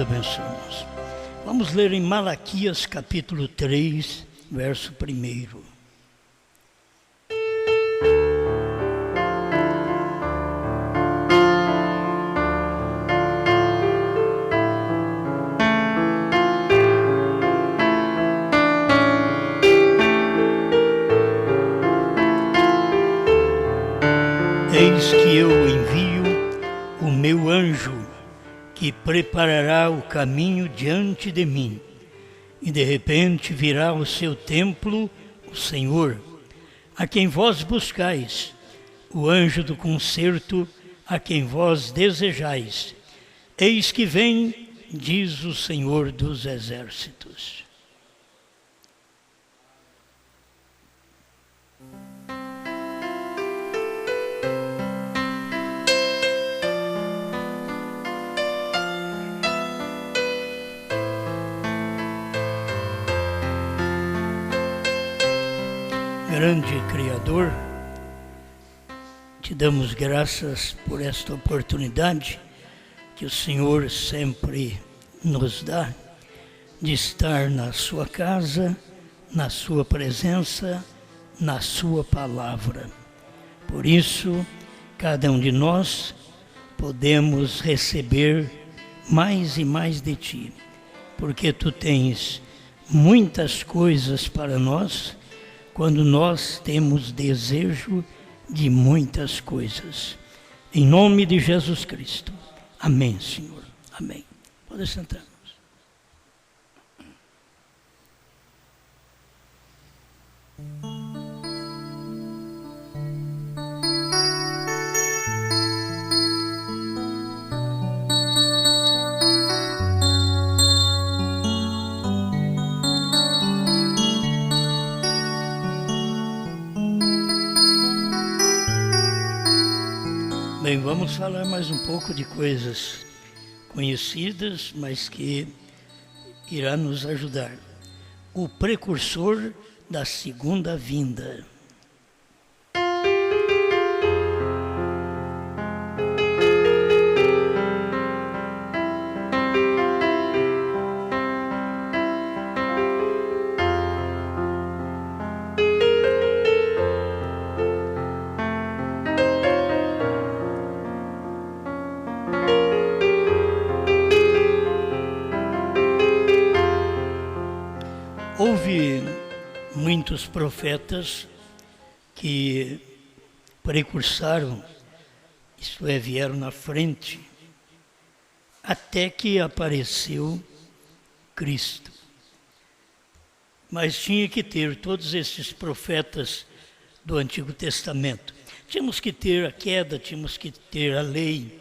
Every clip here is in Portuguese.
abençoe, irmãos. Vamos ler em Malaquias capítulo 3, verso 1. Eis que eu envio o meu anjo, que preparará o caminho diante de mim. E de repente virá ao seu templo o Senhor, a quem vós buscais, o anjo do concerto, a quem vós desejais. Eis que vem, diz o Senhor dos Exércitos. Grande Criador, te damos graças por esta oportunidade que o Senhor sempre nos dá de estar na sua casa, na sua presença, na sua palavra. Por isso, cada um de nós podemos receber mais e mais de ti, porque tu tens muitas coisas para nós, quando nós temos desejo de muitas coisas. Em nome de Jesus Cristo. Amém, Senhor. Amém. Pode sentar. Bem, vamos falar mais um pouco de coisas conhecidas, mas que irá nos ajudar. O precursor da segunda vinda. Houve muitos profetas que precursaram, isto é, vieram na frente, até que apareceu Cristo. Mas tinha que ter todos esses profetas do Antigo Testamento. Tínhamos que ter a queda, tínhamos que ter a lei,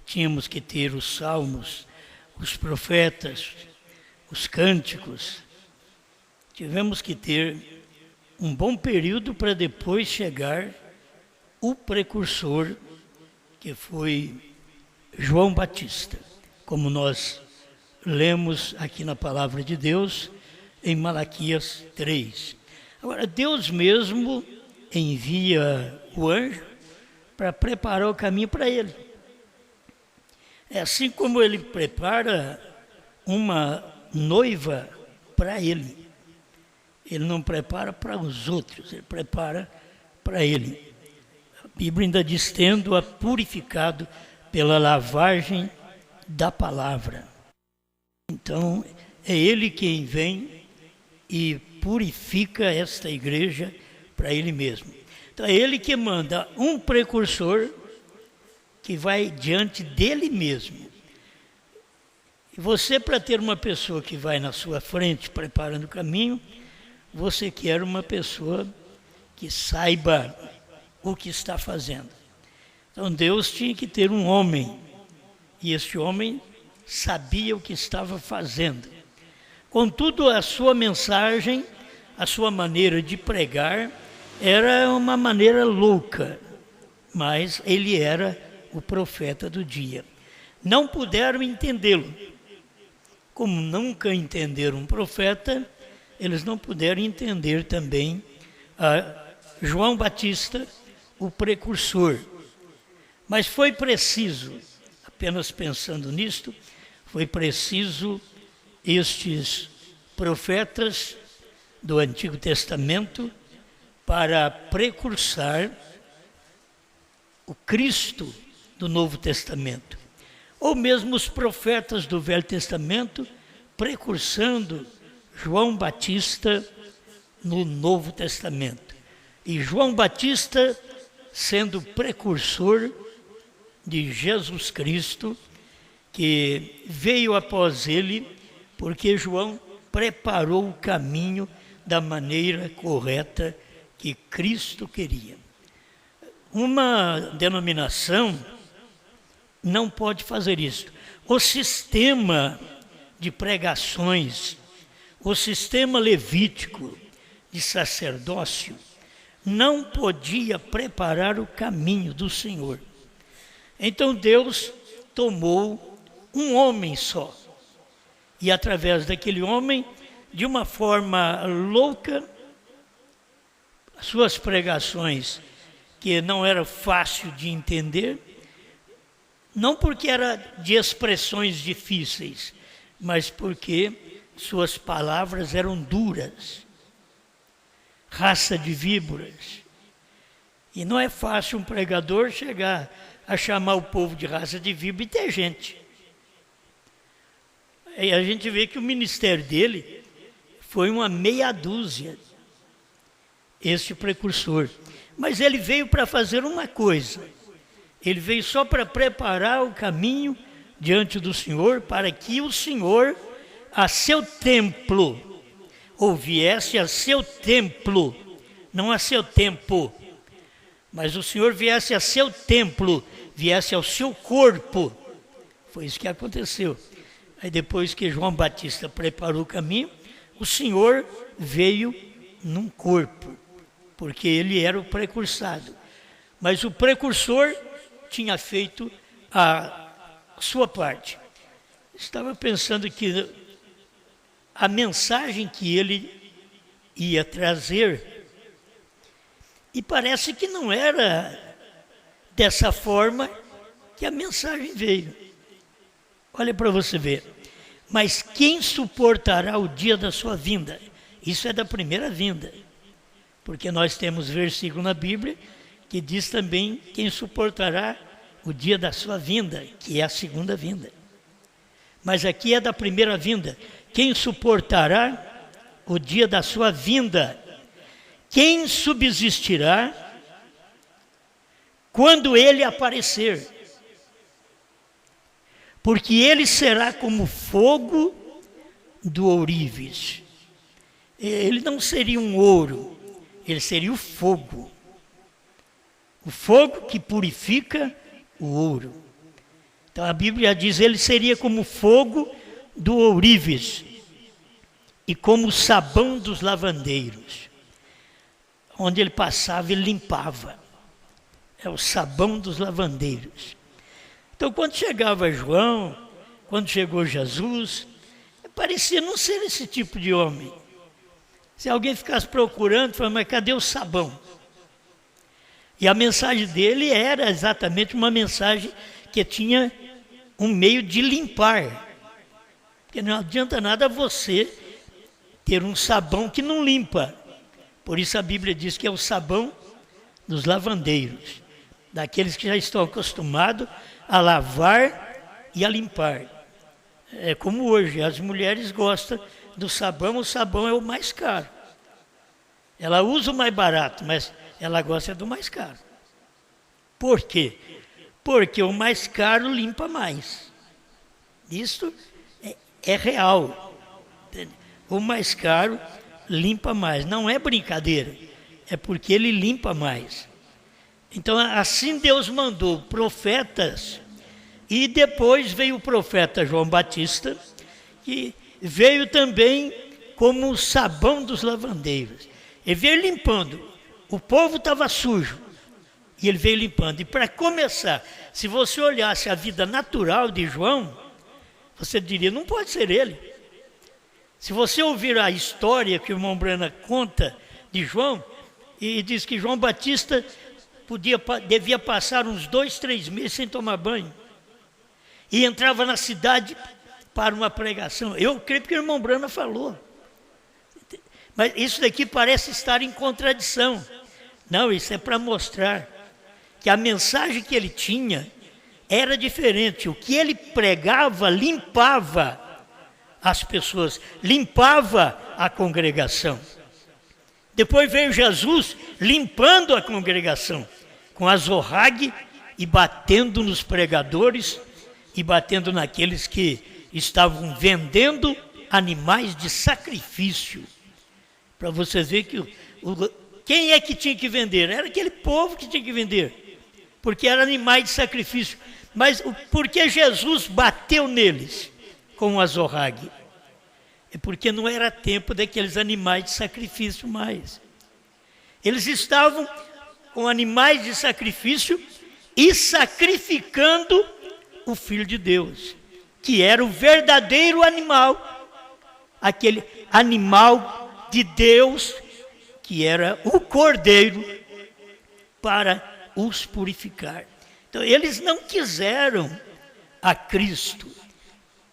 tínhamos que ter os salmos, os profetas, os cânticos. Tivemos que ter um bom período para depois chegar o precursor, que foi João Batista, como nós lemos aqui na Palavra de Deus, em Malaquias 3. Agora, Deus mesmo envia o anjo para preparar o caminho para ele. É assim como ele prepara uma noiva para ele. Ele não prepara para os outros, ele prepara para ele. A Bíblia ainda diz, tendo-a purificado pela lavagem da palavra. Então, é ele quem vem e purifica esta igreja para ele mesmo. Então, é ele que manda um precursor que vai diante dele mesmo. E você, para ter uma pessoa que vai na sua frente preparando o caminho, você quer uma pessoa que saiba o que está fazendo. Então Deus tinha que ter um homem, e este homem sabia o que estava fazendo. Contudo, a sua mensagem, a sua maneira de pregar, era uma maneira louca, mas ele era o profeta do dia. Não puderam entendê-lo. Como nunca entenderam um profeta, eles não puderam entender também João Batista, o precursor. Mas foi preciso, apenas pensando nisto, foi preciso estes profetas do Antigo Testamento para precursar o Cristo do Novo Testamento. Ou mesmo os profetas do Velho Testamento precursando João Batista no Novo Testamento. E João Batista sendo precursor de Jesus Cristo, que veio após ele, porque João preparou o caminho da maneira correta que Cristo queria. Uma denominação não pode fazer isso. O sistema de pregações, o sistema levítico de sacerdócio, não podia preparar o caminho do Senhor. Então Deus tomou um homem só. E através daquele homem, de uma forma louca, suas pregações, que não era fácil de entender, não porque era de expressões difíceis, mas porque suas palavras eram duras, raça de víboras. E não é fácil um pregador chegar a chamar o povo de raça de víbora e ter gente. E a gente vê que o ministério dele foi uma meia dúzia, este precursor. Mas ele veio para fazer uma coisa. Ele veio só para preparar o caminho diante do Senhor, para que o Senhor, a seu templo, ou viesse a seu templo, não a seu tempo, mas o Senhor viesse a seu templo, viesse ao seu corpo. Foi isso que aconteceu. Aí depois que João Batista preparou o caminho, o Senhor veio num corpo, porque ele era o precursado. Mas o precursor tinha feito a sua parte. Estava pensando que a mensagem que ele ia trazer, e parece que não era dessa forma que a mensagem veio. Olha para você ver. Mas quem suportará o dia da sua vinda? Isso é da primeira vinda. Porque nós temos versículo na Bíblia que diz também quem suportará o dia da sua vinda, que é a segunda vinda. Mas aqui é da primeira vinda. Quem suportará o dia da sua vinda? Quem subsistirá quando ele aparecer? Porque ele será como fogo do ourives. Ele não seria um ouro, ele seria o fogo. O fogo que purifica o ouro. Então a Bíblia diz, ele seria como fogo do ourives e como o sabão dos lavandeiros. Onde ele passava, ele limpava. É o sabão dos lavandeiros. Então, quando chegava João, quando chegou Jesus, parecia não ser esse tipo de homem. Se alguém ficasse procurando, falava, mas cadê o sabão? E a mensagem dele era exatamente uma mensagem que tinha um meio de limpar. Porque não adianta nada você ter um sabão que não limpa. Por isso a Bíblia diz que é o sabão dos lavandeiros, daqueles que já estão acostumados a lavar e a limpar. É como hoje, as mulheres gostam do sabão, o sabão é o mais caro. Ela usa o mais barato, mas ela gosta do mais caro. Por quê? Porque o mais caro limpa mais. Isso é real. O mais caro limpa mais. Não é brincadeira, é porque ele limpa mais. Então, assim Deus mandou profetas, e depois veio o profeta João Batista, que veio também como o sabão dos lavandeiros. Ele veio limpando. O povo estava sujo, e ele veio limpando. E para começar, se você olhasse a vida natural de João, você diria, não pode ser ele. Se você ouvir a história que o irmão Brana conta de João, e diz que João Batista devia passar uns 2, 3 meses sem tomar banho. E entrava na cidade para uma pregação. Eu creio que o irmão Brana falou. Mas isso daqui parece estar em contradição. Não, isso é para mostrar que a mensagem que ele tinha era diferente. O que ele pregava limpava as pessoas, limpava a congregação. Depois veio Jesus limpando a congregação com a zorrague e batendo nos pregadores e batendo naqueles que estavam vendendo animais de sacrifício. Para vocês verem que quem é que tinha que vender? Era aquele povo que tinha que vender, porque eram animais de sacrifício. Mas por que Jesus bateu neles com a zorrague? É porque não era tempo daqueles animais de sacrifício mais. Eles estavam com animais de sacrifício e sacrificando o Filho de Deus, que era o verdadeiro animal, aquele animal de Deus, que era o Cordeiro, para os purificar. Então, eles não quiseram a Cristo,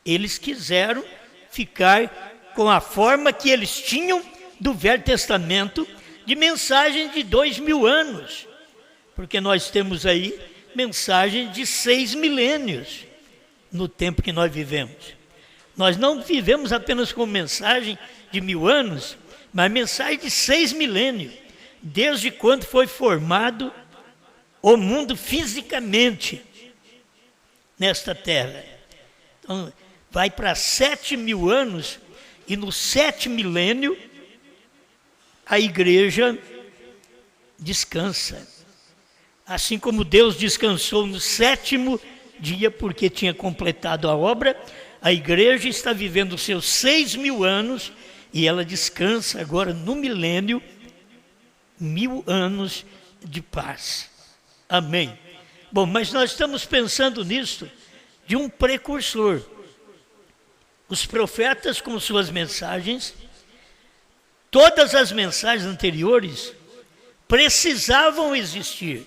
eles quiseram ficar com a forma que eles tinham do Velho Testamento, de mensagem de 2000 anos, porque nós temos aí mensagem de 6 milênios no tempo que nós vivemos. Nós não vivemos apenas com mensagem de 1000 anos, mas mensagem de 6 milênios, desde quando foi formado o mundo fisicamente nesta terra. Então, vai para 7.000 anos, e no 7º milênio a igreja descansa. Assim como Deus descansou no 7º dia, porque tinha completado a obra, a igreja está vivendo os seus 6.000 anos, e ela descansa agora no milênio, 1000 anos de paz. Amém. Bom, mas nós estamos pensando nisso de um precursor. Os profetas com suas mensagens, todas as mensagens anteriores precisavam existir.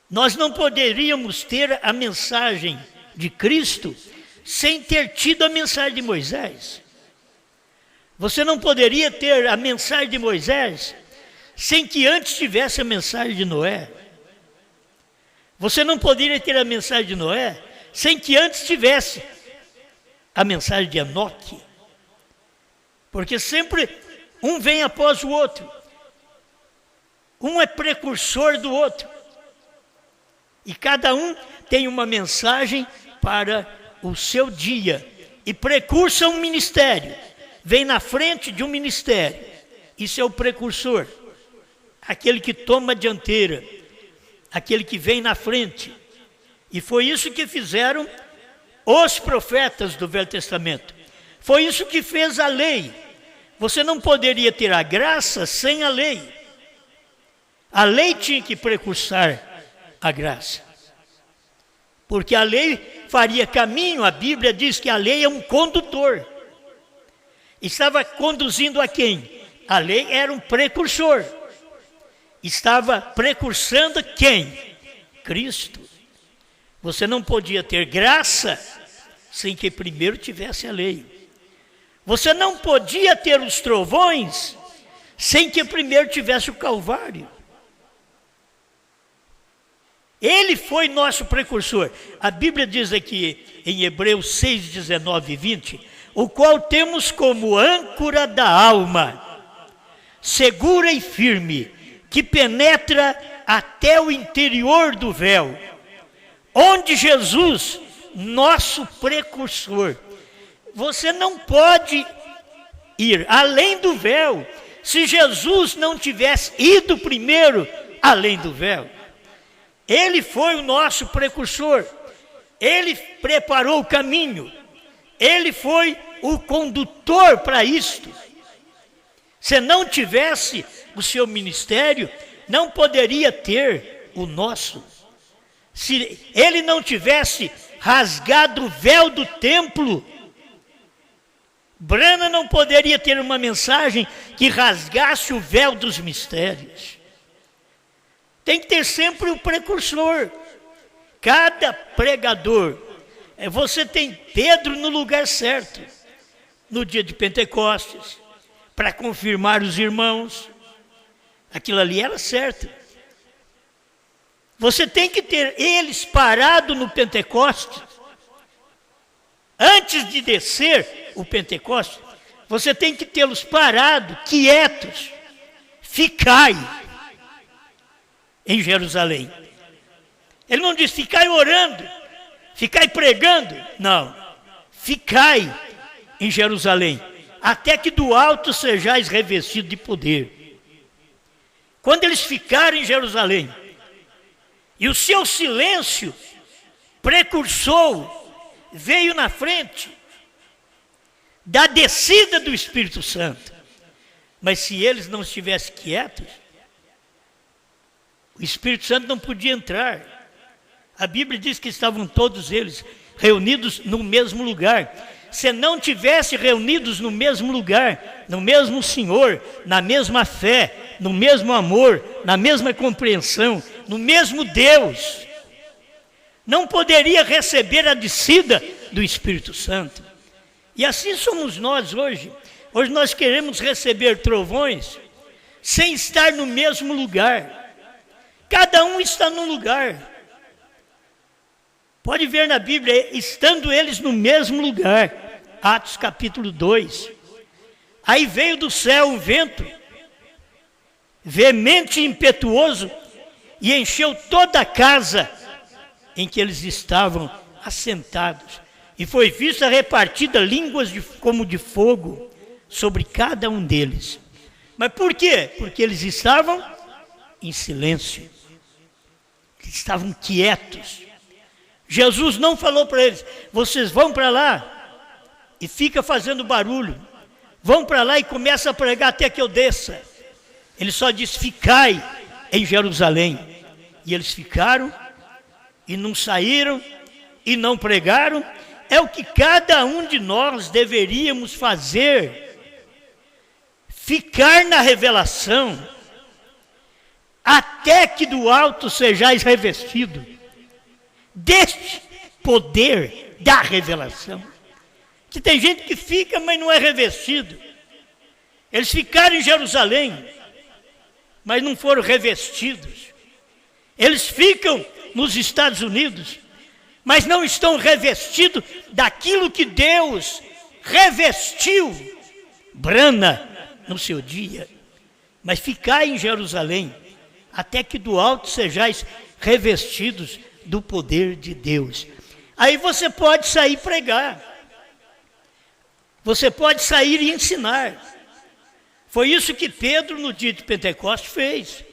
Nós não poderíamos ter a mensagem de Cristo sem ter tido a mensagem de Moisés. Você não poderia ter a mensagem de Moisés sem que antes tivesse a mensagem de Noé. Você não poderia ter a mensagem de Noé sem que antes tivesse a mensagem de Enoque. Porque sempre um vem após o outro. Um é precursor do outro. E cada um tem uma mensagem para o seu dia. E precursa um ministério. Vem na frente de um ministério. Isso é o precursor. Aquele que toma a dianteira. Aquele que vem na frente. E foi isso que fizeram os profetas do Velho Testamento. Foi isso que fez a lei. Você não poderia ter a graça sem a lei. A lei tinha que precursar a graça. Porque a lei faria caminho, a Bíblia diz que a lei é um condutor. Estava conduzindo a quem? A lei era um precursor. Estava precursando quem? Cristo. Você não podia ter graça sem que primeiro tivesse a lei. Você não podia ter os trovões sem que primeiro tivesse o Calvário. Ele foi nosso precursor. A Bíblia diz aqui em Hebreus 6, 19 e 20, o qual temos como âncora da alma, segura e firme, que penetra até o interior do véu, onde Jesus, nosso precursor. Você não pode ir além do véu se Jesus não tivesse ido primeiro além do véu. Ele foi o nosso precursor. Ele preparou o caminho. Ele foi o condutor para isto. Se não tivesse o seu ministério, não poderia ter o nosso. Se ele não tivesse rasgado o véu do templo, Brana não poderia ter uma mensagem que rasgasse o véu dos mistérios. Tem que ter sempre o precursor. Cada pregador Você tem Pedro no lugar certo, no dia de Pentecostes, para confirmar os irmãos. Aquilo ali era certo. Você tem que ter eles parados no Pentecostes. Antes de descer o Pentecostes, você tem que tê-los parados, quietos. Ficai em Jerusalém. Ele não diz ficai orando, ficai pregando. Não. Ficai em Jerusalém, até que do alto sejais revestidos de poder. Quando eles ficarem em Jerusalém, e o seu silêncio precursor veio na frente da descida do Espírito Santo. Mas se eles não estivessem quietos, o Espírito Santo não podia entrar. A Bíblia diz que estavam todos eles reunidos no mesmo lugar. Se não tivesse reunidos no mesmo lugar, no mesmo Senhor, na mesma fé, no mesmo amor, na mesma compreensão, no mesmo Deus, não poderia receber a descida do Espírito Santo. E assim somos nós hoje. Hoje nós queremos receber trovões sem estar no mesmo lugar. Cada um está num lugar. Pode ver na Bíblia, estando eles no mesmo lugar. Atos capítulo 2. Aí veio do céu um vento veemente e impetuoso e encheu toda a casa em que eles estavam assentados. E foi vista repartida línguas como de fogo sobre cada um deles. Mas por quê? Porque eles estavam em silêncio. Estavam quietos. Jesus não falou para eles, vocês vão para lá e fica fazendo barulho. Vão para lá e começa a pregar até que eu desça. Ele só disse, ficai em Jerusalém. E eles ficaram e não saíram e não pregaram. É o que cada um de nós deveríamos fazer. Ficar na revelação até que do alto sejais revestido deste poder da revelação. Que tem gente que fica, mas não é revestido. Eles ficaram em Jerusalém, mas não foram revestidos. Eles ficam nos Estados Unidos, mas não estão revestidos daquilo que Deus revestiu Brana no seu dia. Mas ficai em Jerusalém, até que do alto sejais revestidos do poder de Deus. Aí você pode sair pregar. Você pode sair e ensinar. Foi isso que Pedro, no dia de Pentecostes, fez.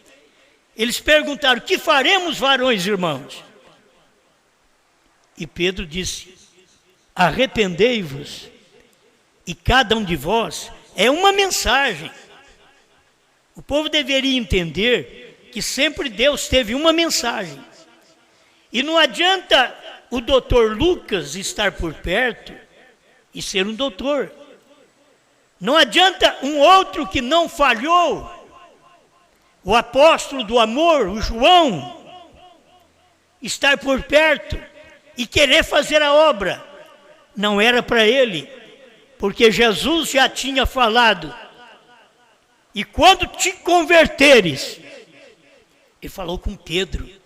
Eles perguntaram, que faremos, varões irmãos? E Pedro disse, arrependei-vos, e cada um de vós, é uma mensagem. O povo deveria entender que sempre Deus teve uma mensagem. E não adianta o doutor Lucas estar por perto e ser um doutor. Não adianta um outro que não falhou, o apóstolo do amor, o João, estar por perto e querer fazer a obra. Não era para ele, porque Jesus já tinha falado. E quando te converteres, ele falou com Pedro.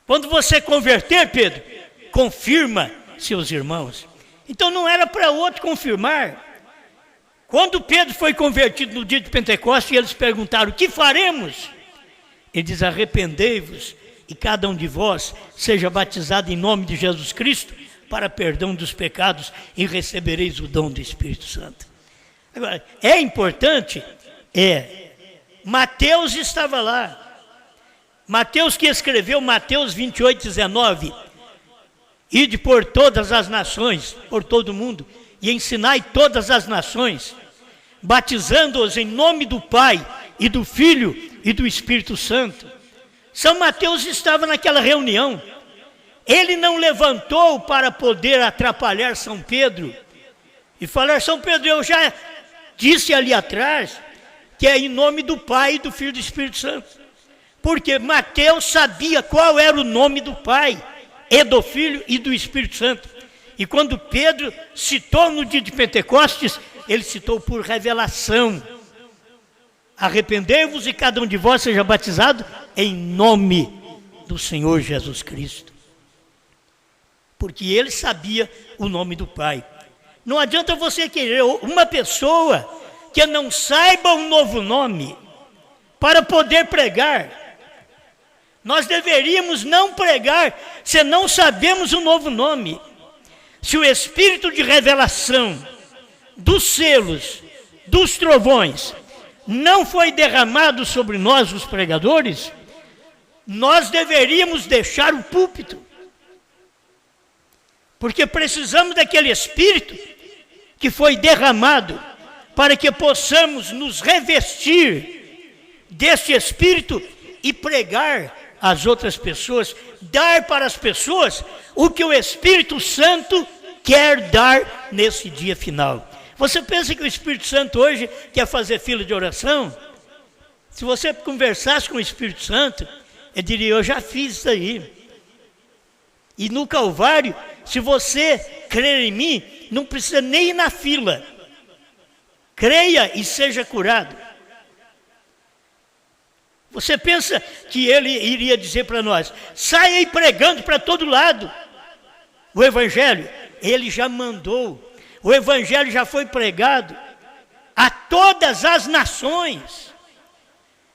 Quando você converter, Pedro, confirma seus irmãos. Então não era para outro confirmar. Quando Pedro foi convertido no dia de Pentecostes, e eles perguntaram, o que faremos? Ele diz, arrependei-vos, e cada um de vós seja batizado em nome de Jesus Cristo, para perdão dos pecados, e recebereis o dom do Espírito Santo. Agora, é importante? Mateus estava lá. Mateus que escreveu Mateus 28, 19. Ide por todas as nações, por todo o mundo, e ensinai todas as nações, batizando-os em nome do Pai, e do Filho, e do Espírito Santo. São Mateus estava naquela reunião. Ele não levantou para poder atrapalhar São Pedro, e falar, São Pedro, eu já disse ali atrás, que é em nome do Pai, e do Filho e do Espírito Santo. Porque Mateus sabia qual era o nome do Pai, e do Filho e do Espírito Santo. E quando Pedro citou no dia de Pentecostes, ele citou por revelação. Arrependei-vos e cada um de vós seja batizado em nome do Senhor Jesus Cristo. Porque ele sabia o nome do Pai. Não adianta você querer uma pessoa que não saiba um novo nome para poder pregar. Nós deveríamos não pregar se não sabemos o novo nome. Se o Espírito de revelação dos selos, dos trovões, não foi derramado sobre nós, os pregadores, nós deveríamos deixar o púlpito. Porque precisamos daquele Espírito que foi derramado para que possamos nos revestir desse Espírito e pregar às outras pessoas, dar para as pessoas o que o Espírito Santo quer dar nesse dia final. Você pensa que o Espírito Santo hoje quer fazer fila de oração? Se você conversasse com o Espírito Santo, ele diria, eu já fiz isso aí. E no Calvário, se você crer em mim, não precisa nem ir na fila. Creia e seja curado. Você pensa que ele iria dizer para nós, saia aí pregando para todo lado o Evangelho? Ele já mandou. O Evangelho já foi pregado a todas as nações.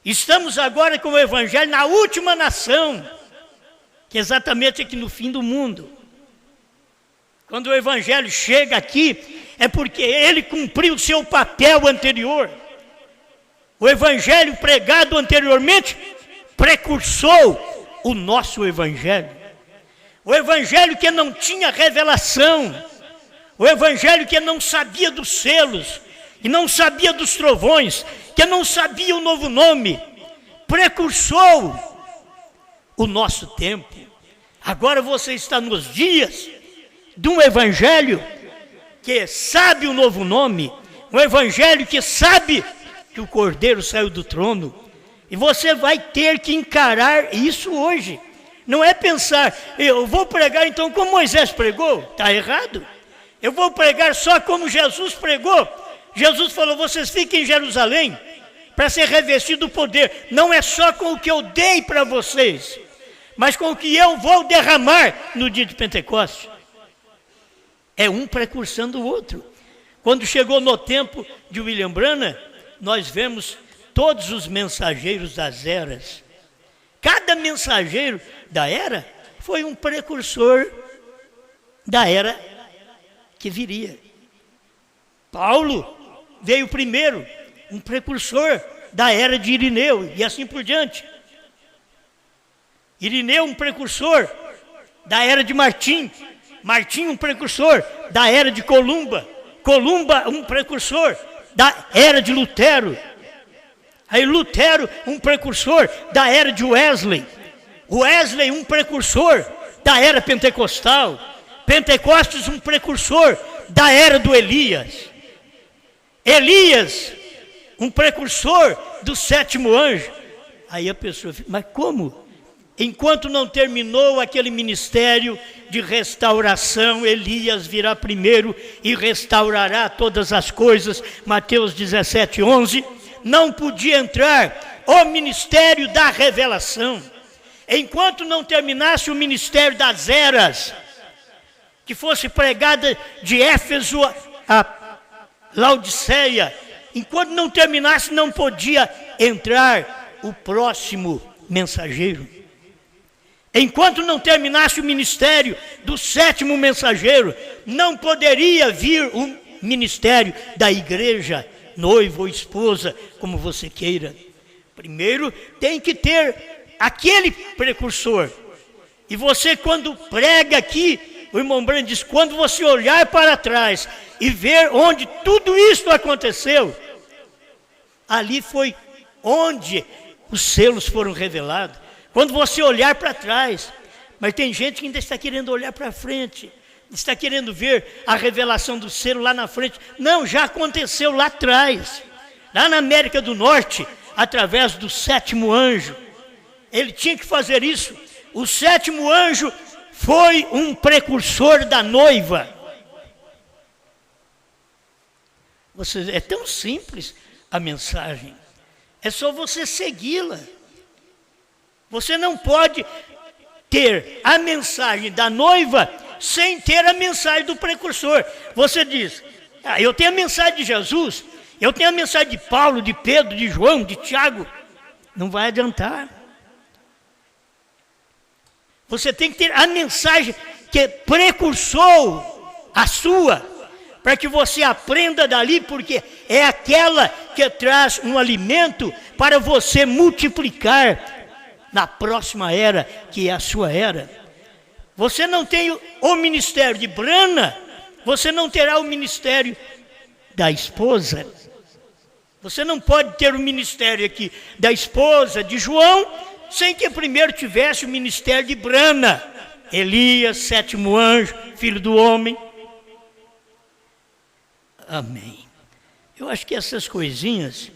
Estamos agora com o Evangelho na última nação, que é exatamente aqui no fim do mundo. Quando o Evangelho chega aqui, é porque ele cumpriu o seu papel anterior. O Evangelho pregado anteriormente precursou o nosso Evangelho. O Evangelho que não tinha revelação. O Evangelho que não sabia dos selos, e não sabia dos trovões, que não sabia o novo nome, precursou o nosso tempo. Agora você está nos dias de um Evangelho que sabe o novo nome, um Evangelho que sabe que o Cordeiro saiu do trono, e você vai ter que encarar isso hoje. Não é pensar, eu vou pregar então como Moisés pregou, está errado. Eu vou pregar só como Jesus pregou. Jesus falou, vocês fiquem em Jerusalém para ser revestido do poder. Não é só com o que eu dei para vocês, mas com o que eu vou derramar no dia de Pentecostes. É um precursando o outro. Quando chegou no tempo de William Branham, nós vemos todos os mensageiros das eras. Cada mensageiro da era foi um precursor da era que viria. Paulo veio primeiro, um precursor da era de Irineu, e assim por diante. Irineu, um precursor da era de Martim. Martim, um precursor da era de Columba. Columba, um precursor da era de Lutero. Aí Lutero, um precursor da era de Wesley. Wesley, um precursor da era pentecostal. Pentecostes, um precursor da era do Elias. Elias, um precursor do sétimo anjo. Aí a pessoa fica, mas como? Enquanto não terminou aquele ministério de restauração, Elias virá primeiro e restaurará todas as coisas. Mateus 17:11. Não podia entrar o ministério da revelação. Enquanto não terminasse o ministério das eras, que fosse pregada de Éfeso a Laodiceia, enquanto não terminasse, não podia entrar o próximo mensageiro. Enquanto não terminasse o ministério do sétimo mensageiro, não poderia vir o ministério da igreja, noivo ou esposa, como você queira. Primeiro tem que ter aquele precursor. E você, quando prega aqui, o irmão Branham diz, quando você olhar para trás e ver onde tudo isso aconteceu, ali foi onde os selos foram revelados. Quando você olhar para trás, mas tem gente que ainda está querendo olhar para frente, está querendo ver a revelação do selo lá na frente. Não, já aconteceu lá atrás, lá na América do Norte, através do sétimo anjo. Ele tinha que fazer isso. O sétimo anjo foi um precursor da noiva. É tão simples a mensagem. É só você segui-la. Você não pode ter a mensagem da noiva sem ter a mensagem do precursor. Você diz, eu tenho a mensagem de Jesus, eu tenho a mensagem de Paulo, de Pedro, de João, de Tiago. Não vai adiantar. Você tem que ter a mensagem que precursou a sua, para que você aprenda dali, porque é aquela que traz um alimento para você multiplicar na próxima era, que é a sua era. Você não tem o ministério de Brana, você não terá o ministério da esposa. Você não pode ter o ministério aqui da esposa de João, sem que primeiro tivesse o ministério de Brana, Elias, sétimo anjo, filho do homem. Amém. Eu acho que essas coisinhas,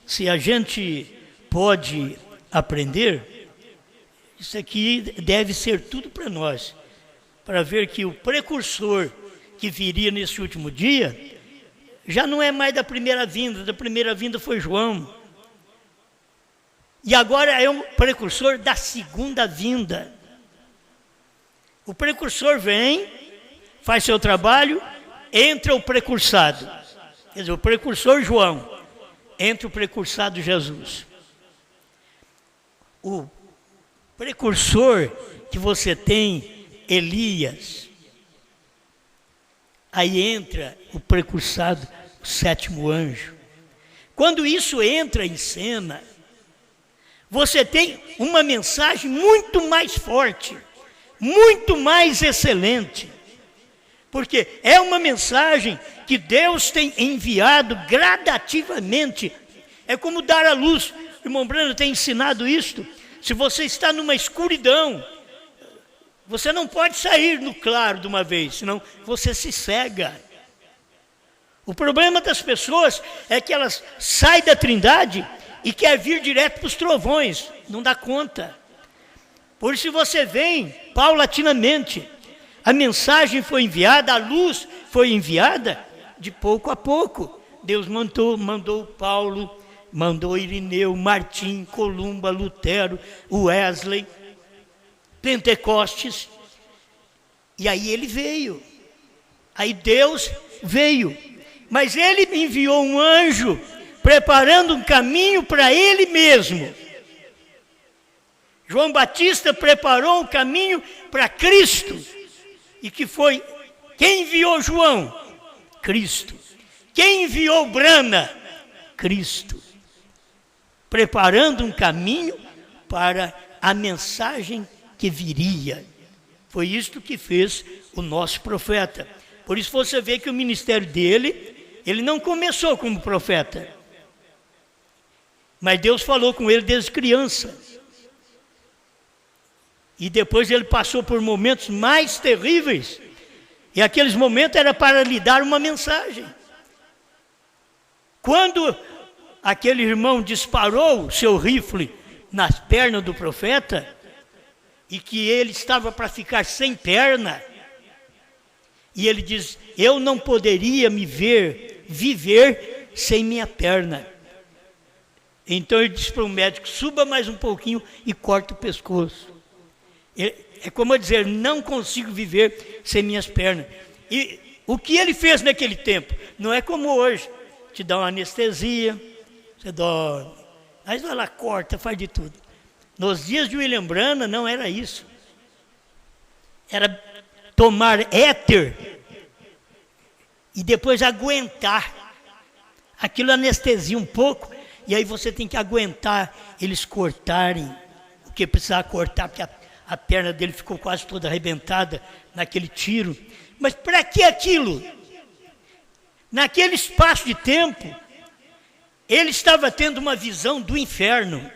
se a gente pode aprender, isso aqui deve ser tudo para nós, para ver que o precursor que viria nesse último dia, já não é mais da primeira vinda foi João. E agora é um precursor da segunda vinda. O precursor vem, faz seu trabalho, entra o precursado. Quer dizer, o precursor João, entra o precursado Jesus. O precursor que você tem, Elias. Aí entra o precursado, o sétimo anjo. Quando isso entra em cena, você tem uma mensagem muito mais forte, muito mais excelente. Porque é uma mensagem que Deus tem enviado gradativamente. É como dar a luz. O irmão Brano tem ensinado isto. Se você está numa escuridão, você não pode sair no claro de uma vez, senão você se cega. O problema das pessoas é que elas saem da Trindade e querem vir direto para os trovões, não dá conta. Por isso você vem paulatinamente. A mensagem foi enviada, a luz foi enviada de pouco a pouco. Deus mandou Paulo, mandou Irineu, Martim, Columba, Lutero, Wesley, Pentecostes. E aí ele veio. Aí Deus veio. Mas ele enviou um anjo preparando um caminho para ele mesmo. João Batista preparou um caminho para Cristo. E que foi, quem enviou João? Cristo. Quem enviou Brana? Cristo. Preparando um caminho para a mensagem que viria. Foi isto que fez o nosso profeta. Por isso você vê que o ministério dele, ele não começou como profeta. Mas Deus falou com ele desde criança. E depois ele passou por momentos mais terríveis. E aqueles momentos era para lhe dar uma mensagem. Quando aquele irmão disparou seu rifle nas pernas do profeta, e que ele estava para ficar sem perna, e ele diz, eu não poderia viver sem minha perna. Então ele disse para o médico, suba mais um pouquinho e corta o pescoço. É como dizer, não consigo viver sem minhas pernas. E o que ele fez naquele tempo? Não é como hoje, te dá uma anestesia, você dorme, aí vai lá, corta, faz de tudo. Nos dias de William Branham não era isso. Era tomar éter e depois aguentar. Aquilo anestesia um pouco e aí você tem que aguentar eles cortarem o que precisava cortar, porque a perna dele ficou quase toda arrebentada naquele tiro. Mas para que aquilo? Naquele espaço de tempo, ele estava tendo uma visão do inferno.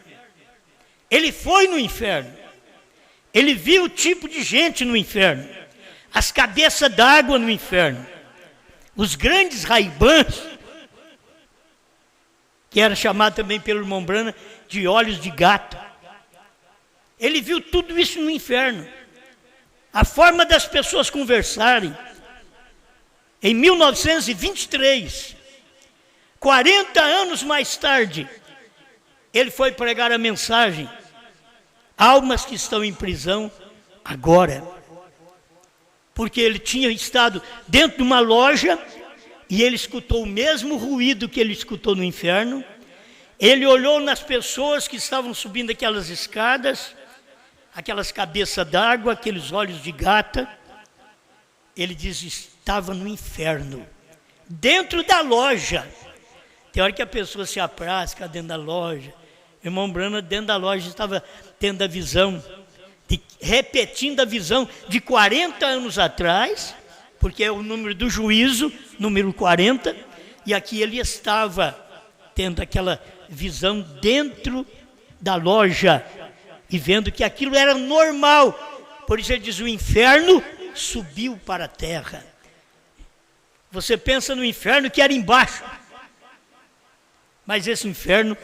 Ele foi no inferno. Ele viu o tipo de gente no inferno. As cabeças d'água no inferno. Os grandes raibãs, que era chamado também pelo irmão Brana de olhos de gato. Ele viu tudo isso no inferno. a forma das pessoas conversarem. Em 1923, 40 anos mais tarde, ele foi pregar a mensagem: almas que estão em prisão agora. Porque ele tinha estado dentro de uma loja e ele escutou o mesmo ruído que ele escutou no inferno. Ele olhou nas pessoas que estavam subindo aquelas escadas, aquelas cabeças d'água, aqueles olhos de gata. Ele diz: estava no inferno, dentro da loja. Tem hora que a pessoa se apraz,ca dentro da loja. O irmão Branham, dentro da loja, estava tendo a visão, repetindo a visão de 40 anos atrás, porque é o número do juízo, número 40, e aqui ele estava tendo aquela visão dentro da loja, e vendo que aquilo era normal. Por isso ele diz: o inferno subiu para a terra. Você pensa no inferno que era embaixo, mas esse inferno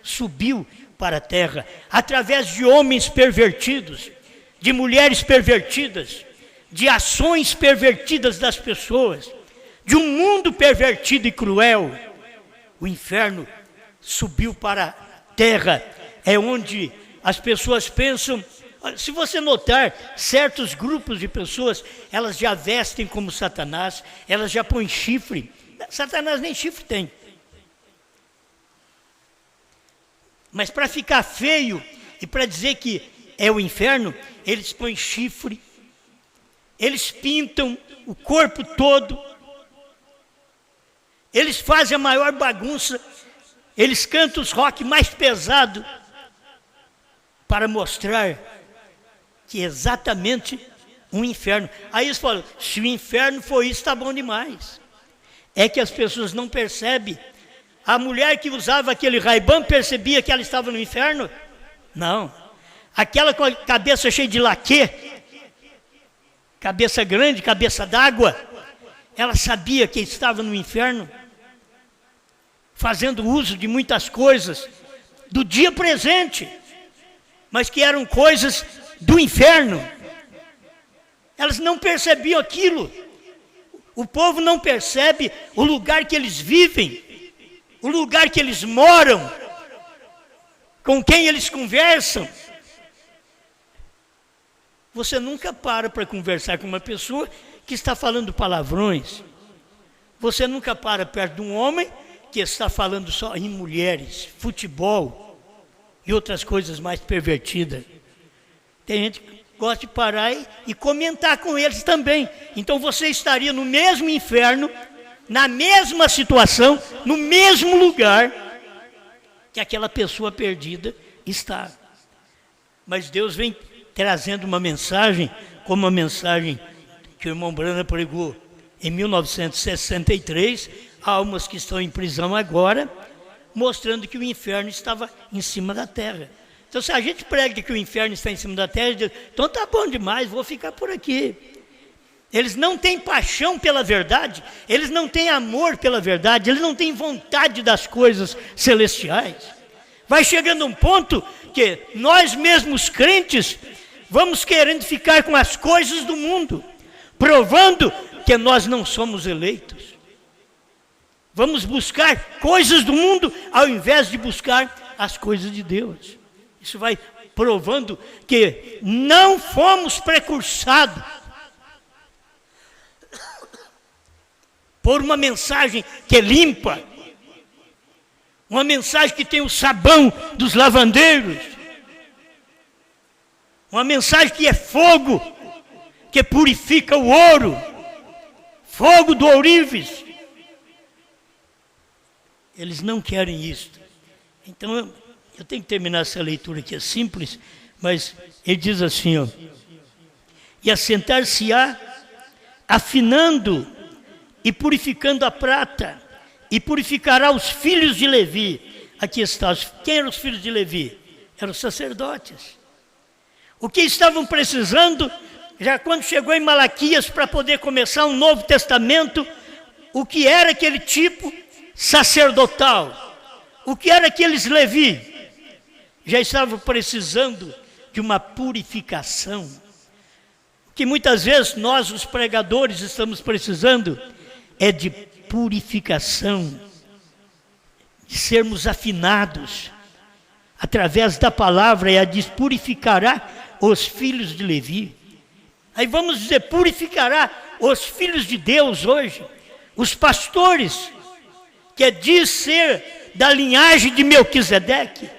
subiu para a terra, através de homens pervertidos, de mulheres pervertidas, de ações pervertidas das pessoas, de um mundo pervertido e cruel. O inferno subiu para a terra, é onde as pessoas pensam. Se você notar, certos grupos de pessoas, elas já vestem como Satanás, elas já põem chifre. Satanás nem chifre tem. Mas para ficar feio e para dizer que é o inferno, eles põem chifre, eles pintam o corpo todo, eles fazem a maior bagunça, eles cantam os rock mais pesados para mostrar que é exatamente um inferno. Aí eles falam: se o inferno for isso, está bom demais. É que as pessoas não percebem. A mulher que usava aquele Ray-Ban percebia que ela estava no inferno? Não. Aquela com a cabeça cheia de laquê, cabeça grande, cabeça d'água, ela sabia que estava no inferno, fazendo uso de muitas coisas do dia presente, mas que eram coisas do inferno. Elas não percebiam aquilo. O povo não percebe o lugar que eles vivem, o lugar que eles moram, com quem eles conversam. Você nunca para conversar com uma pessoa que está falando palavrões. Você nunca para perto de um homem que está falando só em mulheres, futebol e outras coisas mais pervertidas. Tem gente que gosta de parar e comentar com eles também. Então você estaria no mesmo inferno, na mesma situação, no mesmo lugar que aquela pessoa perdida está. Mas Deus vem trazendo uma mensagem, como a mensagem que o irmão Branham pregou em 1963, almas que estão em prisão agora, mostrando que o inferno estava em cima da terra. Então, se a gente prega que o inferno está em cima da terra, diz: então tá bom demais, vou ficar por aqui. Eles não têm paixão pela verdade, eles não têm amor pela verdade, eles não têm vontade das coisas celestiais. Vai chegando um ponto que nós mesmos crentes vamos querendo ficar com as coisas do mundo, provando que nós não somos eleitos. Vamos buscar coisas do mundo ao invés de buscar as coisas de Deus. Isso vai provando que não fomos precursados por uma mensagem que é limpa, uma mensagem que tem o sabão dos lavandeiros, uma mensagem que é fogo, que purifica o ouro, fogo do ourives. Eles não querem isso. Então eu tenho que terminar essa leitura aqui, é simples, mas ele diz assim, ó: e assentar-se-á, afinando e purificando a prata, e purificará os filhos de Levi. Aqui está. Quem eram os filhos de Levi? Eram os sacerdotes. O que estavam precisando, já quando chegou em Malaquias para poder começar um Novo Testamento, o que era aquele tipo sacerdotal? O que era aqueles Levi? Já estavam precisando de uma purificação. O que muitas vezes nós, os pregadores, estamos precisando é de purificação, de sermos afinados através da palavra. E a diz: purificará os filhos de Levi. Aí vamos dizer: purificará os filhos de Deus hoje, os pastores, que diz ser da linhagem de Melquisedeque,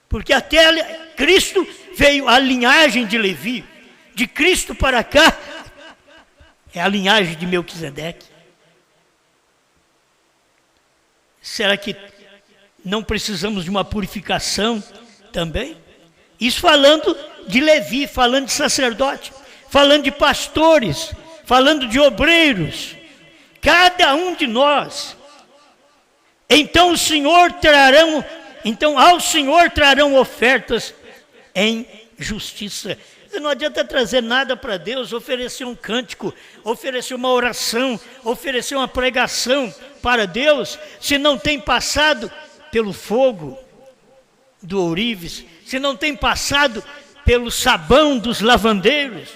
porque até Cristo veio a linhagem de Levi, de Cristo para cá é a linhagem de Melquisedeque. Será que não precisamos de uma purificação também? Isso falando de Levi, falando de sacerdote, falando de pastores, falando de obreiros, cada um de nós. Então ao Senhor trarão ofertas em justiça. Não adianta trazer nada para Deus, oferecer um cântico, oferecer uma oração, oferecer uma pregação para Deus, se não tem passado pelo fogo do ourives, se não tem passado pelo sabão dos lavandeiros.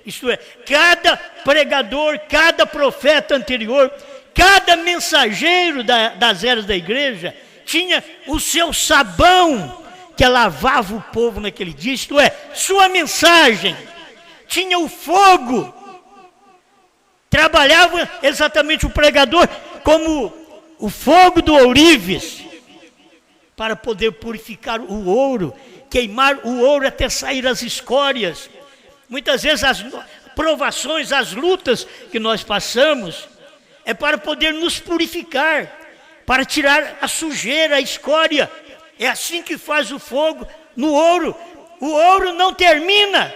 Isto é, cada pregador, cada profeta anterior, cada mensageiro das eras da igreja tinha o seu sabão que lavava o povo naquele dia, isto é, sua mensagem. Tinha o fogo, trabalhava exatamente o pregador como o fogo do ourives, para poder purificar o ouro, queimar o ouro até sair as escórias. Muitas vezes as provações, as lutas que nós passamos, é para poder nos purificar, para tirar a sujeira, a escória. É assim que faz o fogo no ouro. O ouro não termina.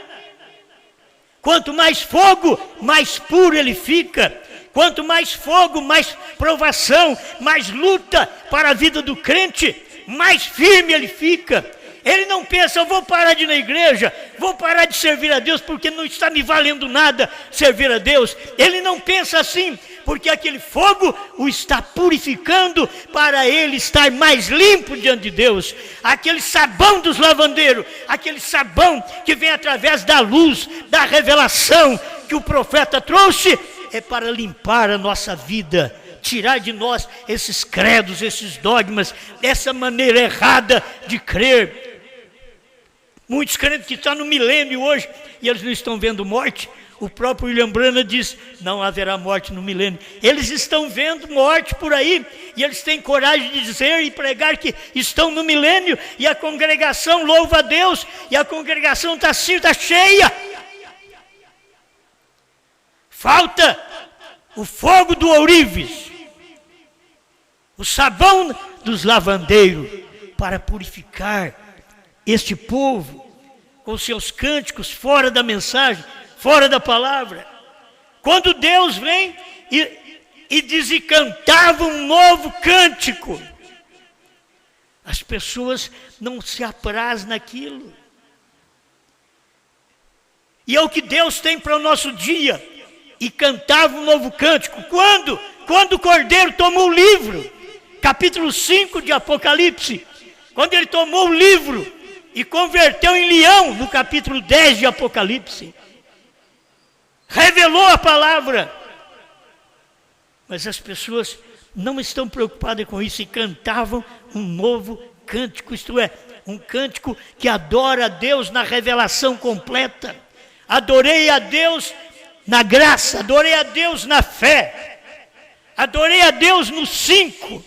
Quanto mais fogo, mais puro ele fica. Quanto mais fogo, mais provação, mais luta para a vida do crente, mais firme ele fica. Ele não pensa: eu vou parar de ir na igreja, vou parar de servir a Deus porque não está me valendo nada servir a Deus. Ele não pensa assim, porque aquele fogo o está purificando para ele estar mais limpo diante de Deus. Aquele sabão dos lavandeiros, aquele sabão que vem através da luz, da revelação que o profeta trouxe, é para limpar a nossa vida, tirar de nós esses credos, esses dogmas, essa maneira errada de crer. Muitos crentes que estão no milênio hoje e eles não estão vendo morte. O próprio William Branham diz: não haverá morte no milênio. Eles estão vendo morte por aí e eles têm coragem de dizer e pregar que estão no milênio, e a congregação louva a Deus e a congregação está cheia. Falta o fogo do ourives, o sabão dos lavandeiros, para purificar este povo com seus cânticos fora da mensagem, fora da palavra. Quando Deus vem e diz: e cantava um novo cântico, as pessoas não se aprazem naquilo. E é o que Deus tem para o nosso dia. E cantava um novo cântico. Quando? Quando o Cordeiro tomou o livro. Capítulo 5 de Apocalipse. Quando ele tomou o livro e converteu em leão, no capítulo 10 de Apocalipse. Revelou a palavra. Mas as pessoas não estão preocupadas com isso e cantavam um novo cântico, isto é, um cântico que adora a Deus na revelação completa. Adorei a Deus na graça, adorei a Deus na fé, adorei a Deus no 5,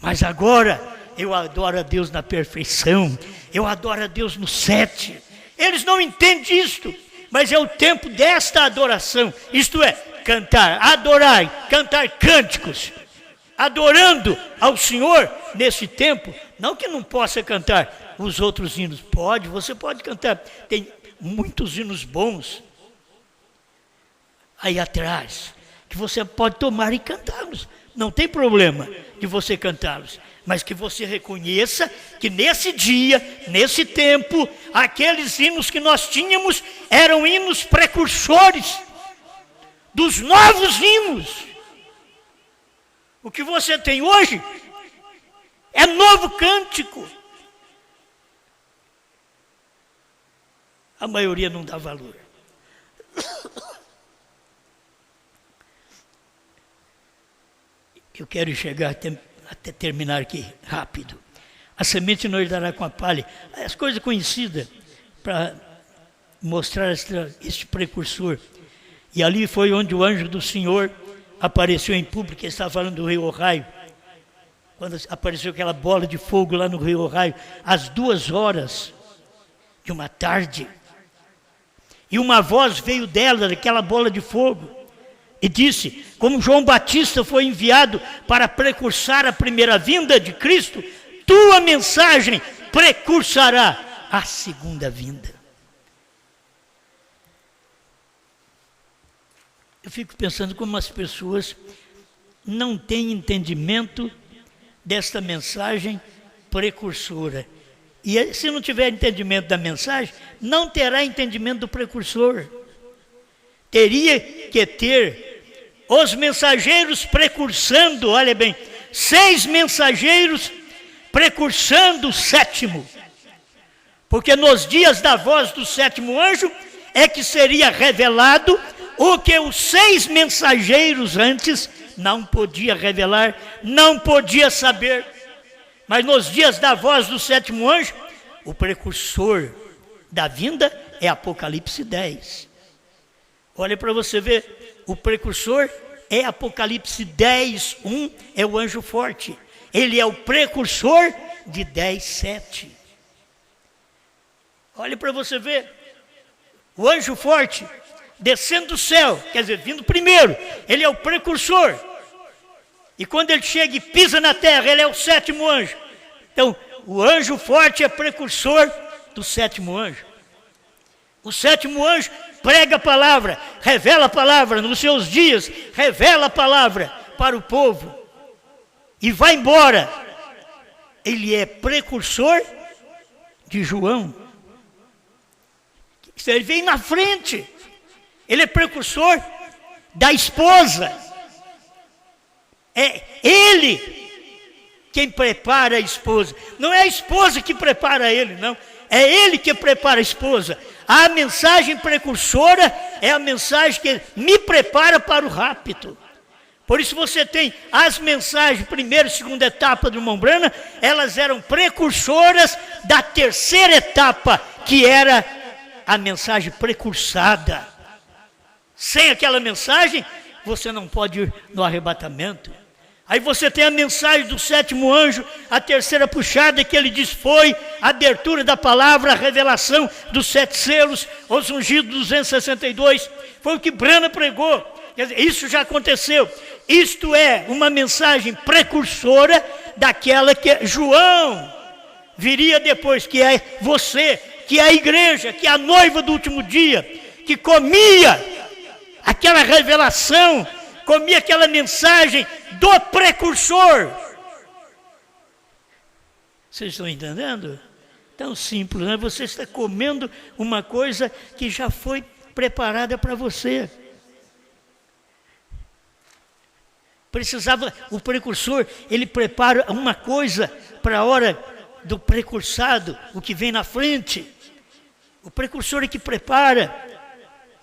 mas agora eu adoro a Deus na perfeição, eu adoro a Deus no 7. Eles não entendem isto, mas é o tempo desta adoração, isto é, cantar, adorar, cantar cânticos, adorando ao Senhor nesse tempo. Não que não possa cantar os outros hinos, você pode cantar, tem muitos hinos bons aí atrás, que você pode tomar e cantá-los, não tem problema de você cantá-los, mas que você reconheça que nesse dia, nesse tempo, aqueles hinos que nós tínhamos eram hinos precursores dos novos hinos. O que você tem hoje é novo cântico. A maioria não dá valor. Eu quero chegar até terminar aqui rápido. A semente não herdará com a palha. As coisas conhecidas para mostrar este precursor. E ali foi onde o anjo do Senhor apareceu em público. Ele estava falando do rio Ohio. Quando apareceu aquela bola de fogo lá no rio Ohio, às 2h de uma tarde. E uma voz veio dela, daquela bola de fogo, e disse: como João Batista foi enviado para precursar a primeira vinda de Cristo, tua mensagem precursará a segunda vinda. Eu fico pensando como as pessoas não têm entendimento desta mensagem precursora. E se não tiver entendimento da mensagem, não terá entendimento do precursor. Teria que ter os mensageiros precursando, olha bem, 6 mensageiros precursando o 7º. Porque nos dias da voz do 7º anjo é que seria revelado o que os 6 mensageiros antes não podia revelar, não podia saber. Mas nos dias da voz do 7º anjo, o precursor da vinda é Apocalipse 10. Olha para você ver, o precursor é Apocalipse 10, 1, é o anjo forte. Ele é o precursor de 10, 7. Olha para você ver, o anjo forte descendo do céu, quer dizer, vindo primeiro, ele é o precursor. E quando ele chega e pisa na terra, ele é o 7º anjo. Então, o anjo forte é precursor do 7º anjo. O 7º anjo prega a palavra, revela a palavra nos seus dias, revela a palavra para o povo e vai embora. Ele é precursor de João. Ele vem na frente. Ele é precursor da esposa. É ele quem prepara a esposa. Não é a esposa que prepara ele, não. É ele que prepara a esposa. A mensagem precursora é a mensagem que me prepara para o rapto. Por isso você tem as mensagens, primeira e segunda etapa do irmão Branham, elas eram precursoras da terceira etapa, que era a mensagem precursada. Sem aquela mensagem, você não pode ir no arrebatamento. Aí você tem a mensagem do 7º anjo, a terceira puxada, que ele diz foi a abertura da palavra, a revelação dos 7 selos, os ungidos 262, foi o que Branham pregou. Quer dizer, isso já aconteceu. Isto é uma mensagem precursora daquela que João viria depois, que é você, que é a igreja, que é a noiva do último dia, que comia aquela revelação, comia aquela mensagem do precursor. Vocês estão entendendo? Tão simples, né? Você está comendo uma coisa que já foi preparada para você. Precisava, o precursor, ele prepara uma coisa para a hora do precursado, o que vem na frente. O precursor é que prepara.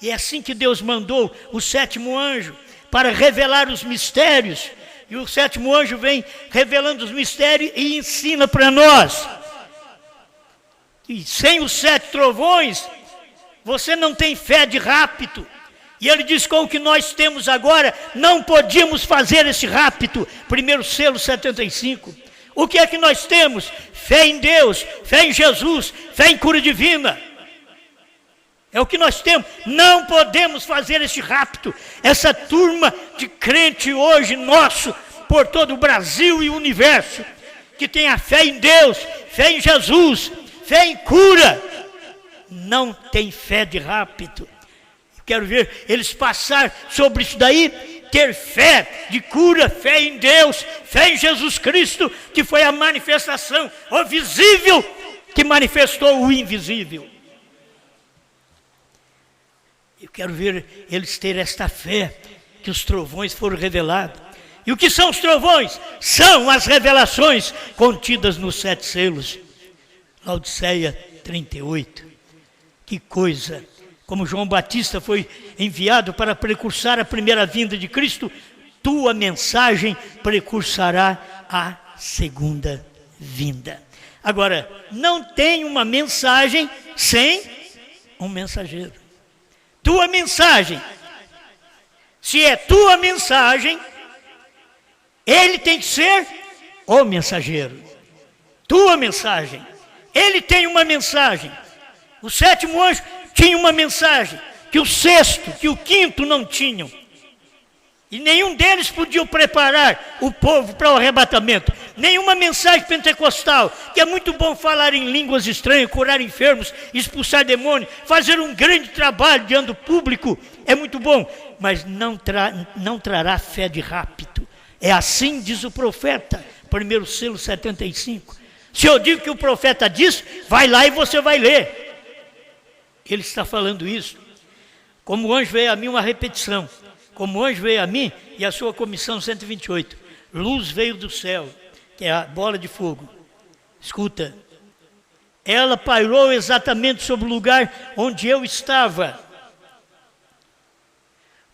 E é assim que Deus mandou o 7º anjo para revelar os mistérios. E o 7º anjo vem revelando os mistérios e ensina para nós. E sem os 7 trovões, você não tem fé de rapto. E ele diz: com o que nós temos agora, não podíamos fazer esse rapto. Primeiro selo 75. O que é que nós temos? Fé em Deus, fé em Jesus, fé em cura divina. É o que nós temos. Não podemos fazer esse rapto. Essa turma de crente hoje nosso, por todo o Brasil e o universo, que tem a fé em Deus, fé em Jesus, fé em cura, não tem fé de rapto. Quero ver eles passar sobre isso daí, ter fé de cura, fé em Deus, fé em Jesus Cristo, que foi a manifestação, o visível, que manifestou o invisível. Eu quero ver eles ter esta fé, que os trovões foram revelados. E o que são os trovões? São as revelações contidas nos 7 selos. Laodiceia 38. Que coisa! Como João Batista foi enviado para precursar a primeira vinda de Cristo, tua mensagem precursará a segunda vinda. Agora, não tem uma mensagem sem um mensageiro. Tua mensagem, se é tua mensagem, ele tem que ser o mensageiro. Tua mensagem. Ele tem uma mensagem. O sétimo anjo tinha uma mensagem que o sexto, que o quinto não tinham. E nenhum deles podia preparar o povo para o arrebatamento. Nenhuma mensagem pentecostal, que é muito bom falar em línguas estranhas, curar enfermos, expulsar demônios, fazer um grande trabalho diante do público, é muito bom, mas não trará fé de rápido. É assim diz o profeta, primeiro selo 75. Se eu digo que o profeta diz, vai lá e você vai ler. Ele está falando isso. Como o anjo veio a mim, uma repetição. Como o anjo veio a mim e a sua comissão 128. Luz veio do céu, que é a bola de fogo. Escuta. Ela pairou exatamente sobre o lugar onde eu estava.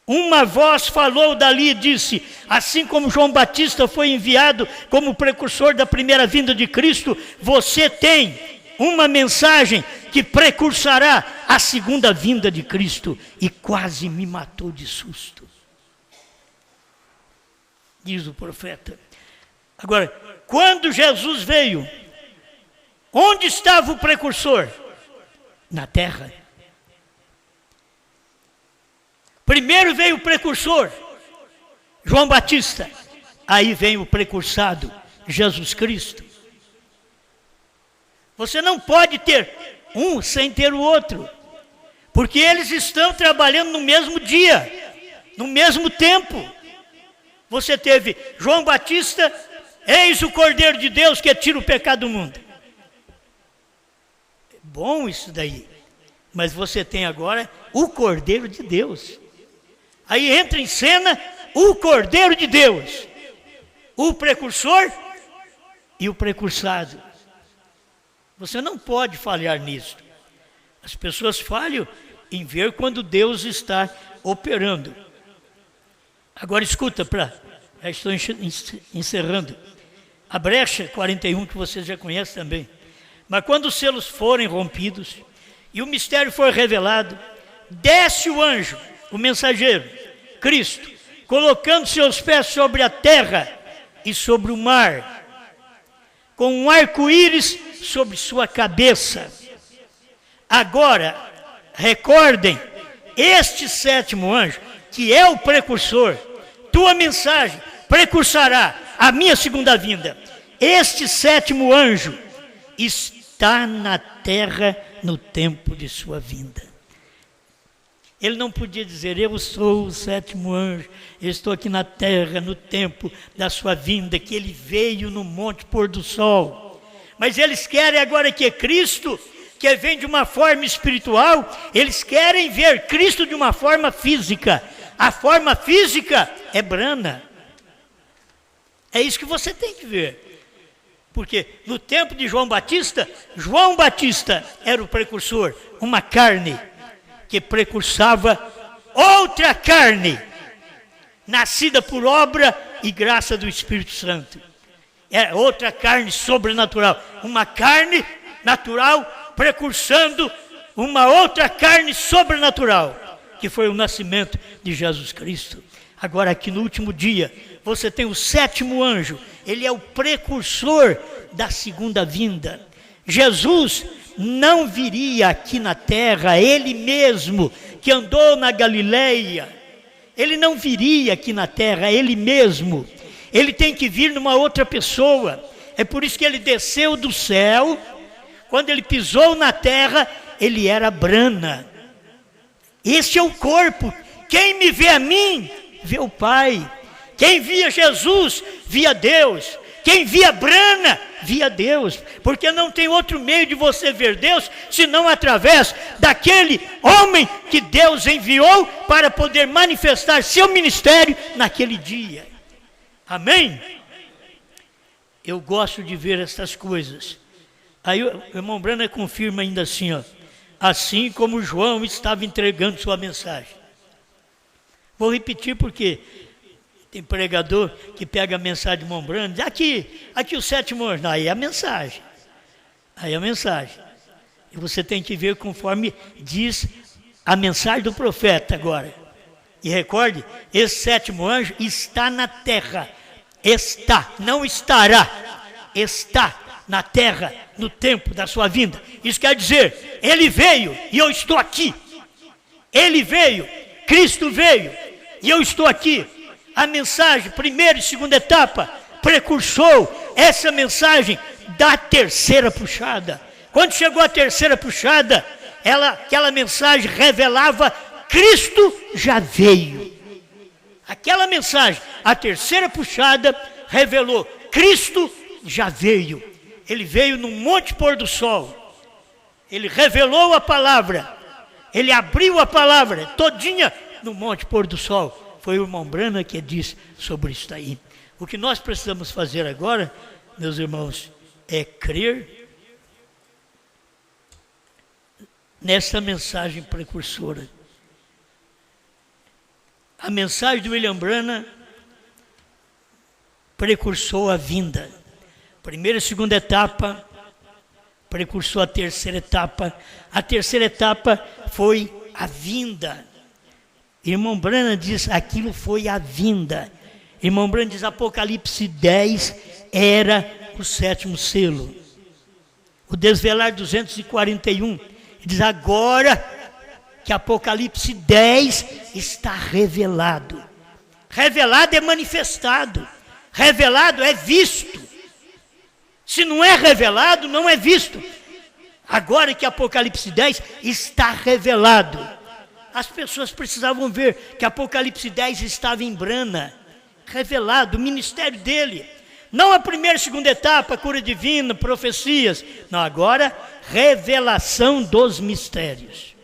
Uma voz falou dali e disse, assim como João Batista foi enviado como precursor da primeira vinda de Cristo, você tem uma mensagem que precursará a segunda vinda de Cristo. E quase me matou de susto, diz o profeta. Agora, quando Jesus veio, onde estava o precursor? Na terra. Primeiro veio o precursor, João Batista. Aí vem o precursado, Jesus Cristo. Você não pode ter um sem ter o outro, porque eles estão trabalhando no mesmo dia, no mesmo tempo. Você teve João Batista, eis o Cordeiro de Deus que tira o pecado do mundo. É bom isso daí, mas você tem agora o Cordeiro de Deus. Aí entra em cena o Cordeiro de Deus, o precursor e o precursado. Você não pode falhar nisso. As pessoas falham em ver quando Deus está operando. Agora escuta, já estou encerrando. A brecha 41, que você já conhece também. Mas quando os selos forem rompidos e o mistério for revelado, desce o anjo, o mensageiro, Cristo, colocando seus pés sobre a terra e sobre o mar, com um arco-íris sobre sua cabeça. Agora, recordem, este sétimo anjo, que é o precursor, tua mensagem precursará a minha segunda vinda. Este sétimo anjo está na terra no tempo de sua vinda. Ele não podia dizer, eu sou o sétimo anjo, eu estou aqui na terra no tempo da sua vinda, que ele veio no monte pôr do sol. Mas eles querem agora que Cristo, que vem de uma forma espiritual, eles querem ver Cristo de uma forma física. A forma física é brana. É isso que você tem que ver. Porque no tempo de João Batista era o precursor, uma carne que precursava outra carne, nascida por obra e graça do Espírito Santo. É outra carne sobrenatural, uma carne natural precursando uma outra carne sobrenatural, que foi o nascimento de Jesus Cristo. Agora aqui no último dia, você tem o sétimo anjo, ele é o precursor da segunda vinda. Jesus não viria aqui na terra, ele mesmo, que andou na Galileia, ele não viria aqui na terra, ele mesmo. Ele tem que vir numa outra pessoa. É por isso que ele desceu do céu. Quando ele pisou na terra, ele era brana. Esse é o corpo. Quem me vê a mim, vê o Pai. Quem via Jesus, via Deus. Quem via brana, via Deus. Porque não tem outro meio de você ver Deus, senão através daquele homem que Deus enviou para poder manifestar seu ministério naquele dia. Amém? Eu gosto de ver essas coisas. Aí o irmão Brana confirma ainda assim, ó. assim como João estava entregando sua mensagem. Vou repetir porque tem pregador que pega a mensagem de Mombrana e diz, aqui o 7 anjo. Não, aí é a mensagem. Aí é a mensagem. E você tem que ver conforme diz a mensagem do profeta agora. E recorde, esse 7º anjo está na terra. Está, não estará. Está na terra, no tempo da sua vinda. Isso quer dizer, ele veio e eu estou aqui. Ele veio, Cristo veio e eu estou aqui. A mensagem, primeira e segunda etapa, precursou essa mensagem da terceira puxada. Quando chegou a terceira puxada, aquela mensagem revelava Cristo já veio. Aquela mensagem, a terceira puxada, revelou Cristo já veio. Ele veio no Monte Pôr do Sol. Ele revelou a palavra. Ele abriu a palavra todinha no Monte Pôr do Sol. Foi o irmão Brana que disse sobre isso aí. O que nós precisamos fazer agora, meus irmãos, é crer nessa mensagem precursora. A mensagem do William Branham precursou a vinda. Primeira e segunda etapa, precursou a terceira etapa. A terceira etapa foi a vinda. Irmão Branham diz, aquilo foi a vinda. Irmão Branham diz, Apocalipse 10 era o 7º selo. O desvelar 241, diz, agora que Apocalipse 10 está revelado. Revelado é manifestado. Revelado é visto. Se não é revelado, não é visto. Agora que Apocalipse 10 está revelado. As pessoas precisavam ver que Apocalipse 10 estava em Brana, revelado, o ministério dele. Não a primeira e segunda etapa, cura divina, profecias. Não, agora, revelação dos mistérios.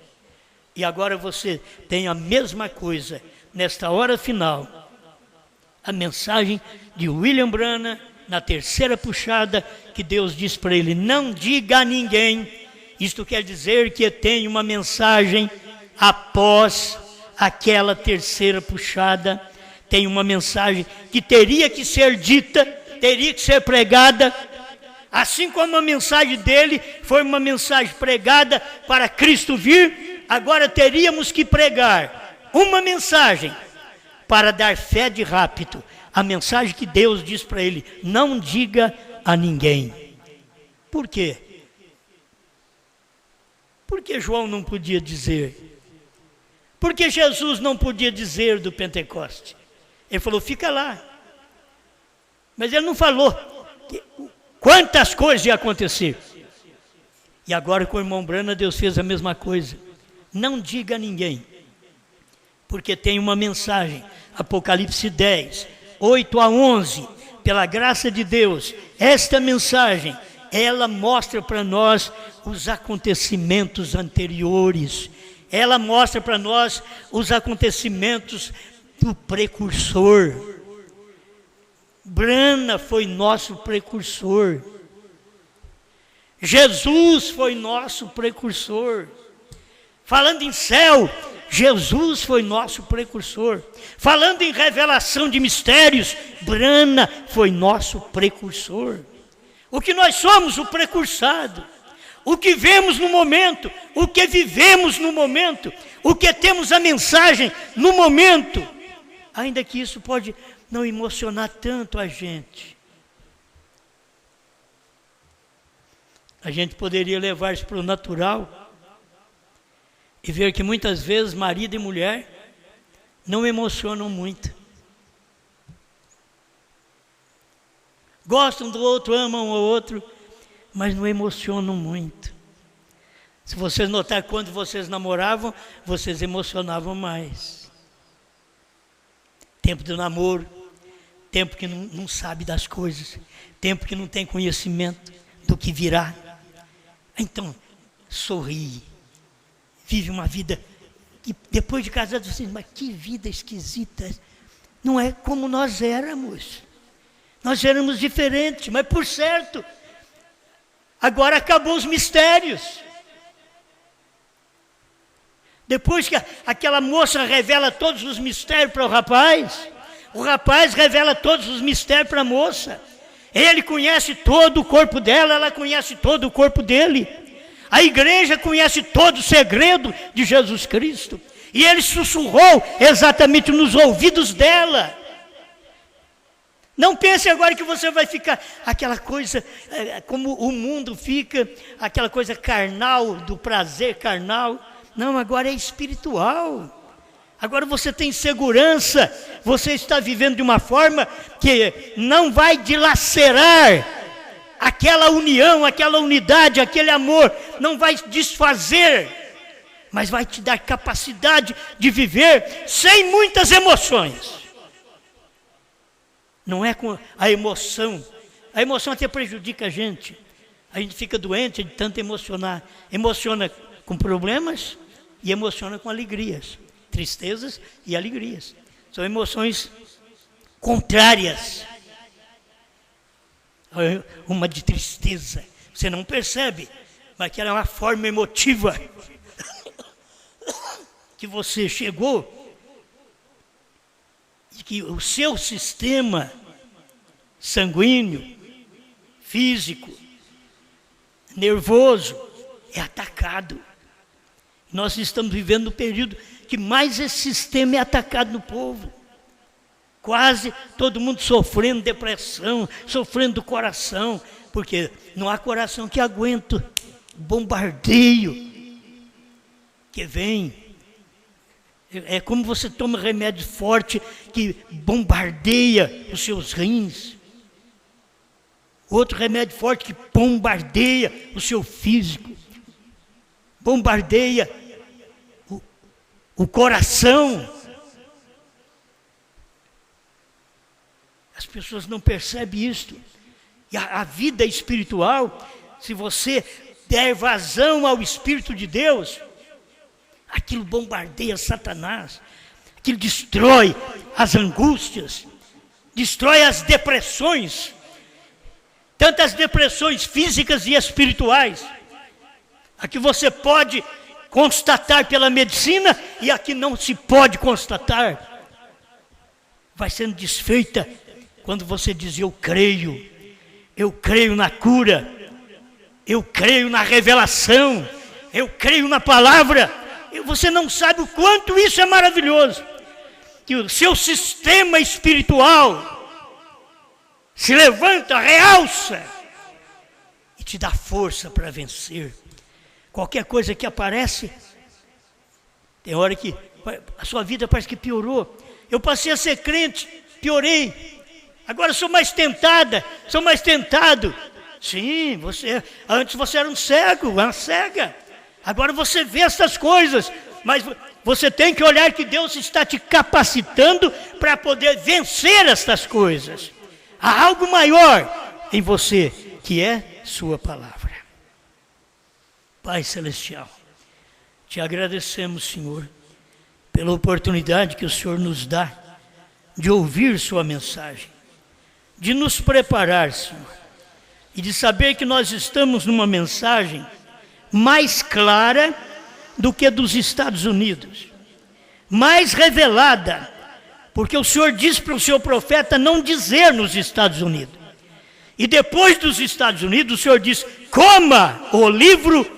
E agora você tem a mesma coisa, nesta hora final. A mensagem de William Branham, na terceira puxada, que Deus diz para ele, não diga a ninguém. Isto quer dizer que tem uma mensagem após aquela terceira puxada, tem uma mensagem que teria que ser dita, teria que ser pregada, assim como a mensagem dele foi uma mensagem pregada para Cristo vir, agora teríamos que pregar uma mensagem para dar fé de rapto, a mensagem que Deus diz para ele, não diga a ninguém. Por quê? Porque João não podia dizer. Porque Jesus não podia dizer do Pentecoste. Ele falou, fica lá. Mas ele não falou quantas coisas iam acontecer. E agora com o irmão Branham, Deus fez a mesma coisa. Não diga a ninguém. Porque tem uma mensagem, Apocalipse 10, 8 a 11, pela graça de Deus, esta mensagem, ela mostra para nós os acontecimentos anteriores. Ela mostra para nós os acontecimentos do precursor. Branham foi nosso precursor. Jesus foi nosso precursor. Falando em céu, Jesus foi nosso precursor. Falando em revelação de mistérios, Branham foi nosso precursor. O que nós somos, o precursado. O que vemos no momento, o que vivemos no momento, o que temos a mensagem no momento. Ainda que isso pode não emocionar tanto a gente. A gente poderia levar isso para o natural e ver que muitas vezes marido e mulher não emocionam muito. Gostam do outro, amam o outro, mas não emocionam muito. Se vocês notarem, quando vocês namoravam, vocês emocionavam mais. Tempo do namoro, tempo que não sabe das coisas, tempo que não tem conhecimento do que virá. Então, sorri, vive uma vida que depois de casado você diz, mas que vida esquisita. Não é como nós éramos. Nós éramos diferentes, mas por certo, agora acabou os mistérios. Depois que aquela moça revela todos os mistérios para o rapaz revela todos os mistérios para a moça. Ele conhece todo o corpo dela, ela conhece todo o corpo dele. A igreja conhece todo o segredo de Jesus Cristo. E ele sussurrou exatamente nos ouvidos dela. Não pense agora que você vai ficar aquela coisa, como o mundo fica, aquela coisa carnal, do prazer carnal. Não, agora é espiritual. Agora você tem segurança, você está vivendo de uma forma que não vai dilacerar aquela união, aquela unidade, aquele amor, não vai desfazer, mas vai te dar capacidade de viver sem muitas emoções. Não é com a emoção até prejudica a gente fica doente de tanto emocionar, emociona com problemas e emociona com alegrias. Tristezas e alegrias. São emoções contrárias. Uma de tristeza, você não percebe, mas que era uma forma emotiva que você chegou e que o seu sistema sanguíneo, físico, nervoso é atacado. Nós estamos vivendo um período que mais esse sistema é atacado no povo. Quase todo mundo sofrendo depressão, sofrendo do coração, porque não há coração que aguente o bombardeio que vem. É como você toma remédio forte que bombardeia os seus rins. Outro remédio forte que bombardeia o seu físico. Bombardeia o coração. As pessoas não percebem isto. E a vida espiritual, se você der vazão ao Espírito de Deus, aquilo bombardeia Satanás, aquilo destrói as angústias, destrói as depressões, tantas depressões físicas e espirituais, a que você pode constatar pela medicina e a que não se pode constatar, vai sendo desfeita quando você diz: eu creio na cura, eu creio na revelação, eu creio na palavra. E você não sabe o quanto isso é maravilhoso, que o seu sistema espiritual se levanta, realça e te dá força para vencer. Qualquer coisa que aparece, tem hora que a sua vida parece que piorou. Eu passei a ser crente, piorei. Agora sou mais tentada, sou mais tentado. Sim, antes você era um cego, uma cega. Agora você vê essas coisas, mas você tem que olhar que Deus está te capacitando para poder vencer estas coisas. Há algo maior em você, que é sua palavra. Pai Celestial, te agradecemos, Senhor, pela oportunidade que o Senhor nos dá de ouvir sua mensagem, de nos preparar, Senhor, e de saber que nós estamos numa mensagem mais clara do que dos Estados Unidos, mais revelada, porque o Senhor diz para o seu profeta não dizer nos Estados Unidos. E depois dos Estados Unidos, o Senhor diz: coma o livro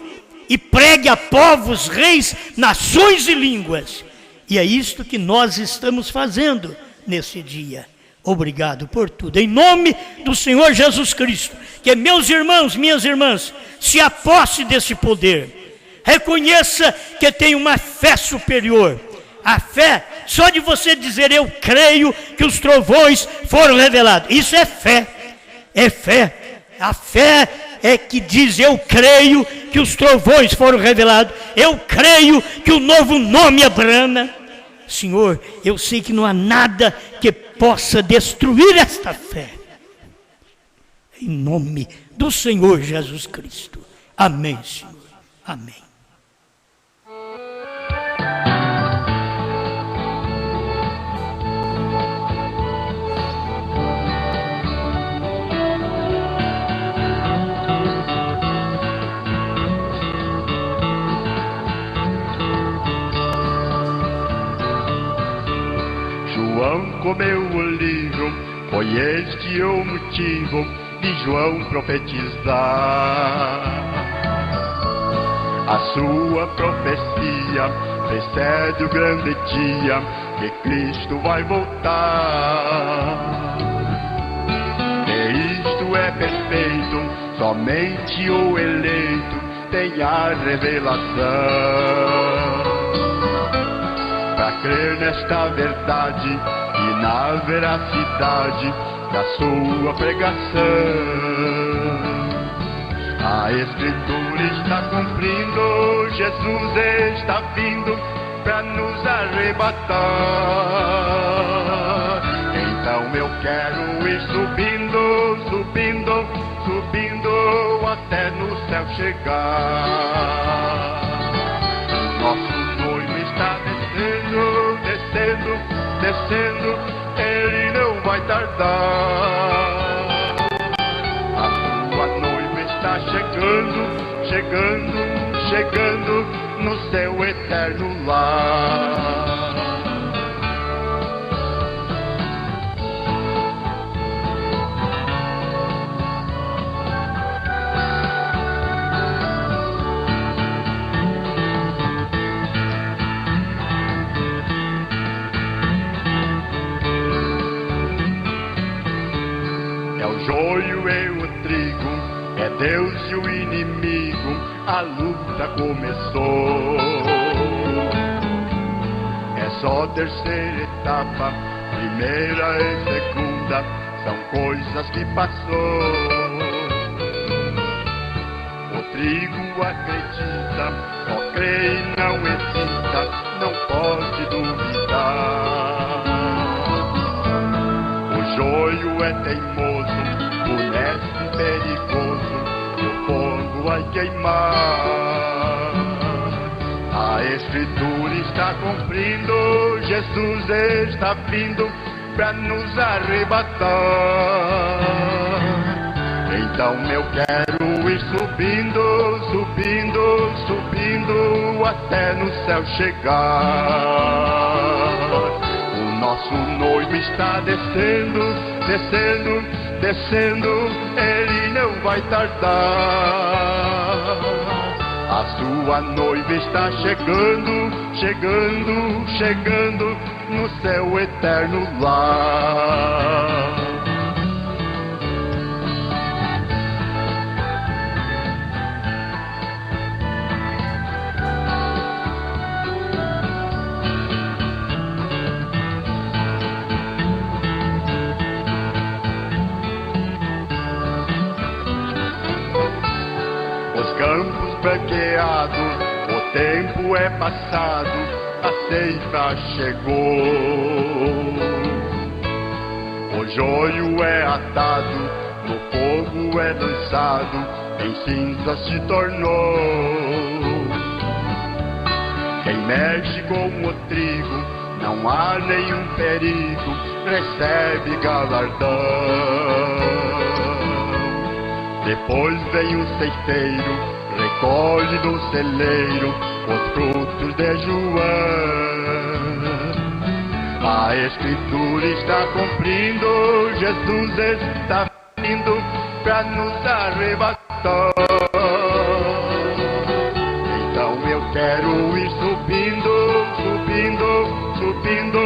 e pregue a povos, reis, nações e línguas. E é isto que nós estamos fazendo nesse dia. Obrigado por tudo. Em nome do Senhor Jesus Cristo, que meus irmãos, minhas irmãs, se aposse desse poder. Reconheça que tem uma fé superior. A fé, só de você dizer eu creio que os trovões foram revelados. Isso é fé. É fé. A fé é que diz: eu creio que os trovões foram revelados. Eu creio que o novo nome abrana. Senhor, eu sei que não há nada que possa destruir esta fé. Em nome do Senhor Jesus Cristo. Amém, Senhor. Amém. E este é o motivo de João profetizar. A sua profecia precede o grande dia que Cristo vai voltar. E isto é perfeito, somente o eleito tem a revelação. Para crer nesta verdade e na veracidade da sua pregação, a Escritura está cumprindo, Jesus está vindo para nos arrebatar. Então eu quero ir subindo, subindo, subindo até no céu chegar. Nosso noivo está descendo, descendo, descendo, ele não vai tardar. A sua noiva está chegando, chegando, chegando no seu eterno lar. É o joio e o trigo, é Deus e o inimigo, a luta começou. É só terceira etapa, primeira e segunda, são coisas que passou. O trigo acredita, só crê e não hesita, não pode duvidar. O joio é teimoso, honesto e perigoso, o fogo vai queimar. A Escritura está cumprindo, Jesus está vindo para nos arrebatar. Então eu quero ir subindo, subindo, subindo até no céu chegar. O nosso noivo está descendo, descendo, descendo, ele não vai tardar. A sua noiva está chegando, chegando, chegando no céu eterno lar. Os campos branqueados, o tempo é passado, a ceifa chegou. O joio é atado, no fogo é lançado, em cinza se tornou. Quem mexe com o trigo, não há nenhum perigo, recebe galardão. Depois vem o ceifeiro, recolhe do celeiro os frutos de João. A Escritura está cumprindo, Jesus está vindo para nos arrebatar. Então eu quero ir subindo, subindo, subindo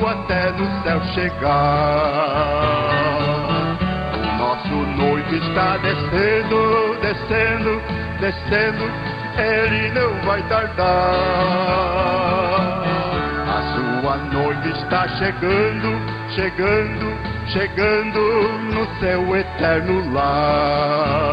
até no céu chegar. Nosso noivo está descendo, descendo, descendo, ele não vai tardar. A sua noiva está chegando, chegando, chegando no seu eterno lar.